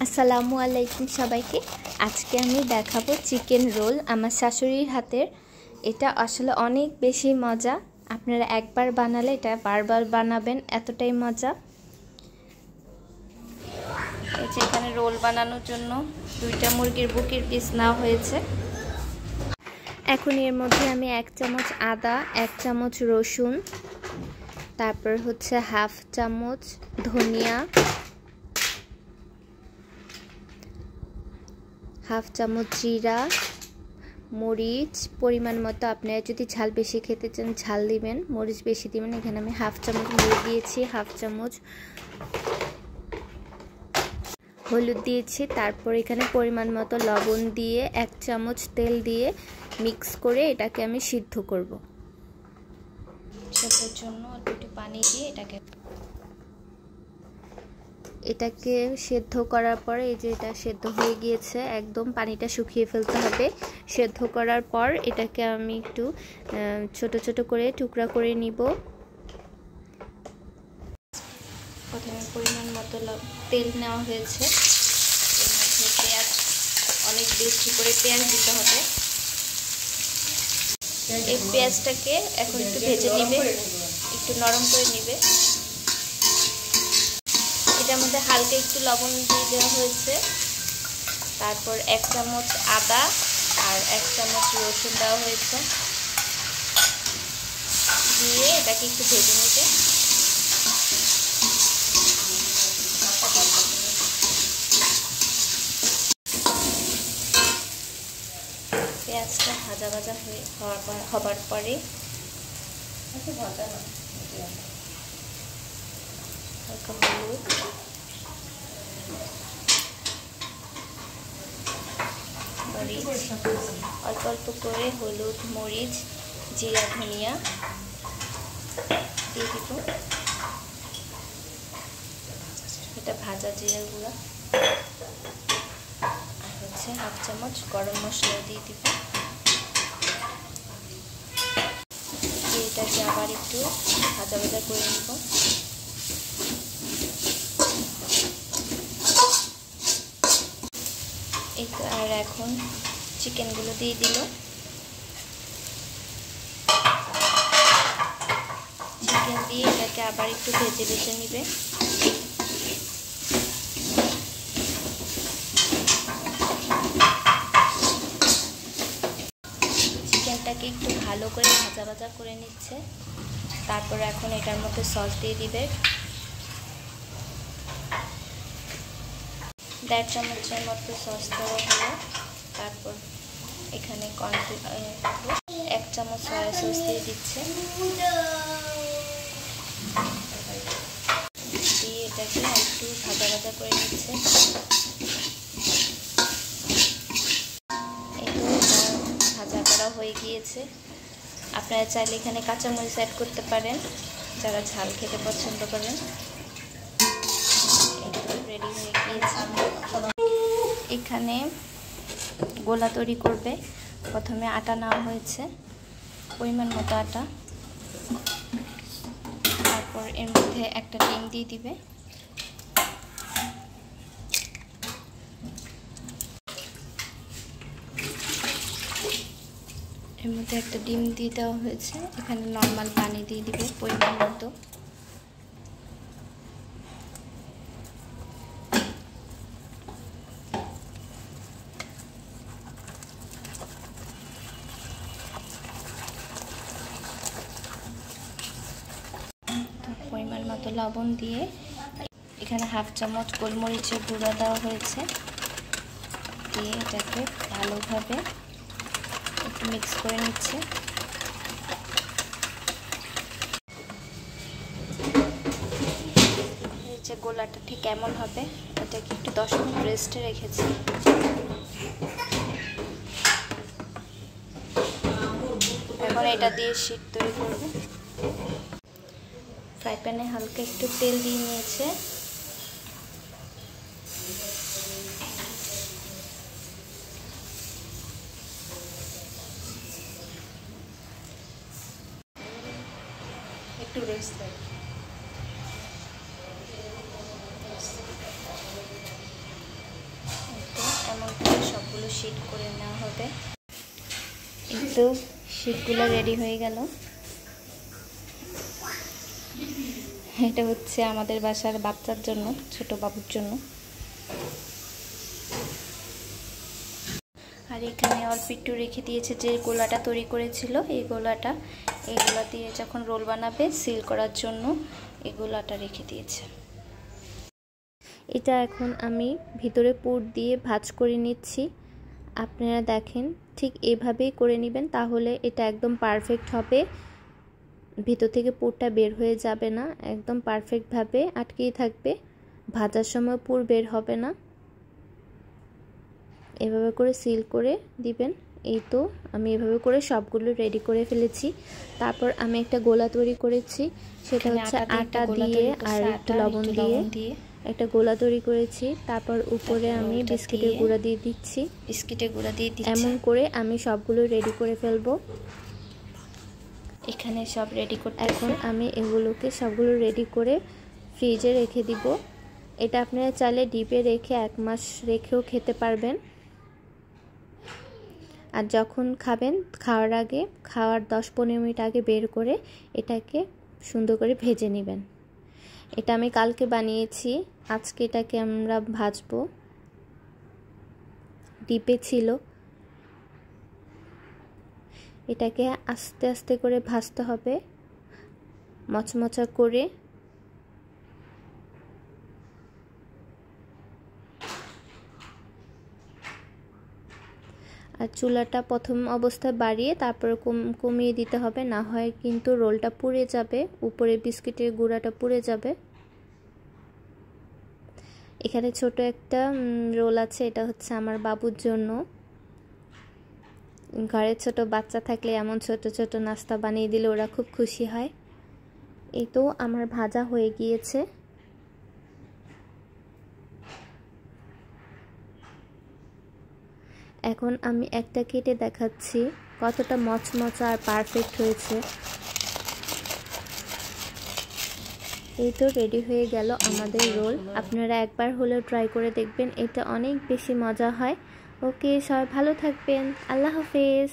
আসসালামু আলাইকুম সবাইকে। আজকে আমি দেখাবো চিকেন রোল আমার শাশুড়ির হাতের। এটা আসলে অনেক বেশি মজা। আপনারা একবার বানালে এটা বারবার বানাবেন, এতটাই মজা। এই যে এখানে রোল বানানোর জন্য 2টা মুরগির বুকের পিস নেওয়া হয়েছে। এখন এর মধ্যে আমি 1 চামচ আদা, 1 চামচ রসুন, তারপর হচ্ছে হাফ চামচ ধনিয়া, হাফ চামচ জিরা, মরিচ পরিমাণ মতো। আপনারা যদি ঝাল বেশি খেতে চান ঝাল দিবেন, মরিচ বেশি দিবেন। এখানে আমি হাফ চামচ মরিচ দিয়েছি, হাফ চামচ হলুদ দিয়েছি। তারপর এখানে পরিমাণ মতো লবণ দিয়ে 1 চামচ তেল দিয়ে মিক্স করে এটাকে আমি সিদ্ধ করব। সেটার জন্য একটু পানি দিয়ে এটাকে সেদ্ধ করার পরে এই যে এটা সেদ্ধ হয়ে গিয়েছে, একদম পানিটা শুকিয়ে ফেলতে হবে। সেদ্ধ করার পর এটাকে আমি একটু ছোট ছোট করে টুকরা করে নিব। প্রথমে পরিমাণ মতো তেল নেওয়া হয়েছে, এর মধ্যে পেঁয়াজ অনেক বেশি করে পেঁয়াজ দিতে হবে। এই পেঁয়াজটাকে এখন একটু ভেজে নিবে, একটু নরম করে নিবে। এটার মধ্যে হালকা একটু লবণ দিয়ে দেওয়া হয়েছে। তারপর 1 চামচ আদা আর 1 চামচ রসুন দেওয়া হয়েছে, দিয়ে এটাকে একটু ভেজে নিতে। পেঁয়াজটা ভাজা ভাজা হবার পরে হালকা হলুদ, মরিচ, অল্প অল্প করে হলুদ, মরিচ, জিরা, ধনিয়া দিয়ে দিব। এটা ভাজা জিরা গুঁড়া আর হচ্ছে হাফ চামচ গরম মশলা দিয়ে দিব। এটাকে আবার একটু ভাজা ভাজা করে নিব। আর এখন চিকেনগুলো দিয়ে দিল। চিকেন দিয়ে এটাকে আবার একটু ভেজে ভেজে নিবে। চিকেনটাকে একটু ভালো করে ভাজা ভাজা করে নিচ্ছে। তারপর এখন এটার মধ্যে সস দিয়ে দিবে। 1.5 চামচের মতো সস দেওয়া হলো। তারপর এখানে 1 চামচ সয়া সস দিয়ে দিচ্ছে, দিয়ে এটাকে একটু ভাজা ভাজা করে নিচ্ছে। ভাজা করা হয়ে গিয়েছে। আপনারা চাইলে এখানে কাঁচামরিচ অ্যাড করতে পারেন যারা ঝাল খেতে পছন্দ করেন। রেডি হয়ে গিয়েছে। এখানে গোলা তৈরি করবে। প্রথমে আটা নেওয়া হয়েছে, পরিমাণ মতো আটা। তারপর এর মধ্যে একটা ডিম দিয়ে দিবে। এর মধ্যে একটা ডিম দিয়ে দেওয়া হয়েছে। এখানে নর্মাল পানি দিয়ে দিবে পরিমাণ মতো। পরিমাণ মতো লবণ দিয়ে এখানে হাফ চামচ গোলমরিচের গুঁড়া দেওয়া হয়েছে, দিয়ে এটাকে ভালোভাবে একটু মিক্স করে নিচ্ছে। এই যে গোলাটা ঠিক এমন হবে। এটাকে একটু 10 মিনিট রেস্টে রেখেছি। এখন এটা দিয়ে শীট তৈরি করবে। ফ্রাই প্যানে হালকা একটু তেল দিয়ে নিয়েছে। একটু রেস্ট দেয়। সবগুলো শীট করে নেওয়া হবে। কিন্তু শীটগুলো রেডি হয়ে গেল। এটা হচ্ছে আমাদের বাসার বাচ্চার জন্য, ছোট বাবুর জন্য। আর এখানে অল্প একটু রেখে দিয়েছে যে গোলাটা তৈরি করেছিল, এই গোলা দিয়ে যখন রোল বানাবে সিল করার জন্য এই গোলাটা রেখে দিয়েছে। এটা এখন আমি ভিতরে পুর দিয়ে ভাঁজ করে নিচ্ছি। আপনারা দেখেন ঠিক এভাবেই করে নেবেন, তাহলে এটা একদম পারফেক্ট হবে। ভিতর থেকে পুরটা বের হয়ে যাবে না, একদম পারফেক্টভাবে আটকেই থাকবে, ভাজার সময় পুর বের হবে না। এভাবে করে সিল করে দিবেন। এই তো আমি এভাবে করে সবগুলো রেডি করে ফেলেছি। তারপর আমি একটা গোলা তৈরি করেছি, সেটা হচ্ছে আটা দিয়ে আর একটু লবণ দিয়ে একটা গোলা তৈরি করেছি। তারপর উপরে আমি বিস্কিটের গুঁড়া দিয়ে দিচ্ছি। এমন করে আমি সবগুলো রেডি করে ফেলবো। এখানে সব রেডি করতে, এখন আমি এগুলোকে সবগুলো রেডি করে ফ্রিজে রেখে দিব। এটা আপনারা চাইলে ডিপে রেখে 1 মাস রেখেও খেতে পারবেন। আর যখন খাবেন, খাওয়ার 10-15 মিনিট আগে বের করে এটাকে সুন্দর করে ভেজে নেবেন। এটা আমি কালকে বানিয়েছি, আজকে এটাকে আমরা ভাজবো। ডিপে ছিল, এটাকে আস্তে আস্তে করে ভাজতে হবে, মচমচা করে। আর চুলাটা প্রথম অবস্থায় বাড়িয়ে তারপর কমিয়ে দিতে হবে, না হয় কিন্তু রোলটা পুড়ে যাবে, উপরে বিস্কিটের গুঁড়াটা পুড়ে যাবে। এখানে ছোট একটা রোল আছে, এটা হচ্ছে আমার বাবুর জন্য। ঘরে ছোট বাচ্চা থাকলে এমন ছোট ছোট নাস্তা বানিয়ে দিলে ওরা খুব খুশি হয়। এই তো আমার ভাজা হয়ে গিয়েছে। এখন আমি একটা কেটে দেখাচ্ছি কতটা মচমচা আর পারফেক্ট হয়েছে। এই তো রেডি হয়ে গেল আমাদের রোল। আপনারা একবার হলেও ট্রাই করে দেখবেন, এটা অনেক বেশি মজা হয়। ওকে, সবাই ভালো থাকবেন। আল্লাহ হাফেজ।